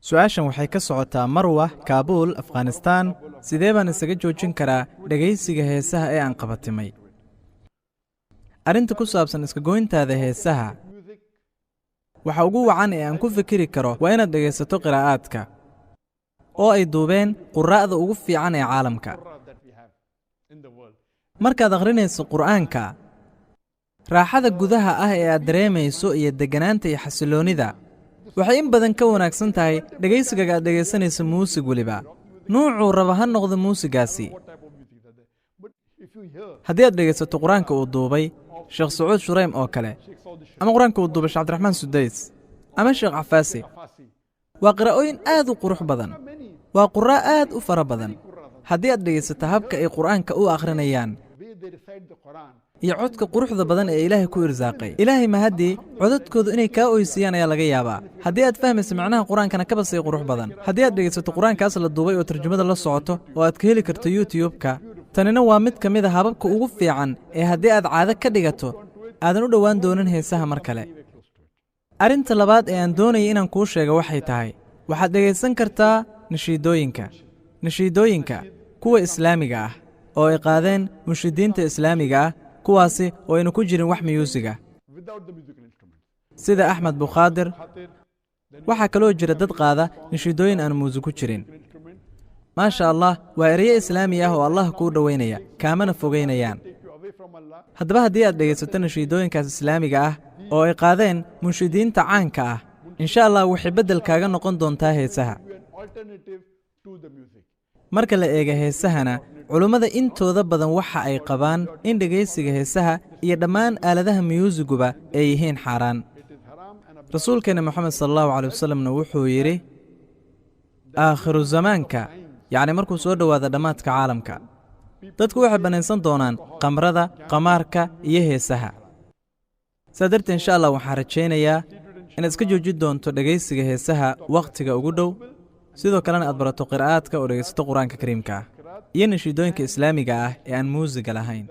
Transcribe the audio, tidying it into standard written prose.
su-aashan waxay ka socotaa Marwa, Kaabuul, Afghanistan. Sidee baan isaga joojin karaa dhagaysiga heesaha ee aan qabatimay? Arrinta ku saabsan iska goyntaada heesaha waxa ugu wacan ee aan ku fikiri karo waa inaad dhagaysato qiraa'aadka oo ay duubeen quraa'da ugu fiican ee caalamka. Markaad akhrinayso Qur'aanka, raaxada gudaha ah ee aad dareemayso iyo degganaanta iyo xasiloonida waxay in badan ka wanaagsan tahay dhagaysiga aad dhagaysanayso muusig weliba nuucuu raba ha noqdo muusigaasi. haddii aad dhagaysato qur-aanka uu duubay Sheekh Sacuud Shuraym oo kale, ama qur-aanka uu duubay Sheekh Cabdiraxmaan Sudays ama Sheekh Cafaasi, waa qiraa'ooyin aad u qurux badan, waa qurraa aad u fara badan. haddii aad dhagaysato habka ay qur'aanka u akhrinayaan iyo codka quruxda badan ee Ilaahay ku irsaaqay, Ilaahay ma haddii codadkoodu inay kaa oysiyaan ayaa laga yaabaa. haddii aad fahmayso macnaha qur'aankana ka basay qurux badan, haddii aad dhagaysato qur'aankaas la duubay oo tarjumada la socoto oo aad ka heli karto YouTube-ka, tanina waa mid ka mid a hababka ugu fiican ee haddii aad caado ka dhigato aadan u dhowaan doonin heesaha mar kale. arrinta labaad ee aan doonayay inaan kuu sheego waxay tahay, waxaad dhagaysan kartaa nashiidooyinka kuwa islaamiga ah oo ay qaadeen munshidiinta islaamiga ah, kuwaasi oo aynu ku jirin wax miyuusiga sida Axmed Bukhaadir. waxaa kaloo jira dad qaada nashiidooyin aan muusig ku jirin. maasha Allah, waa erayo islaami ah oo Allah kuu dhowaynaya, kaamana fogaynayaan. haddaba haddii aad dhegaysato nashiidooyinkaas islaamiga ah oo ay qaadeen munshidiinta caanka ah, insha Allah waxay beddel kaaga noqon doontaa heesaha. marka la eega heesahana, culummada intooda badan waxa ay qabaan in dhegaysiga heesaha iyo dhammaan aaladaha miyuusiguba ay yihiin xaaraan. rasuulkeena Moxamed sallallahu calayhi wasallamna wuxuu yidhi, aakhiru zamaanka, yacni markuu soo dhowaado dhammaadka caalamka, dadku waxay bannaysan doonaan qamrada, qamaarka iyo heesaha. saa darteed insha Allah waxaan rajaynayaa inaad iska joojin doonto dhegaysiga heesaha wakhtiga ugu dhow, sidoo kalena aad barato qiraa'aadka oo dhegaysato qur-aanka kariimka ah iyo nashiidooyinka islaamiga ah ee aan muusiga lahayn.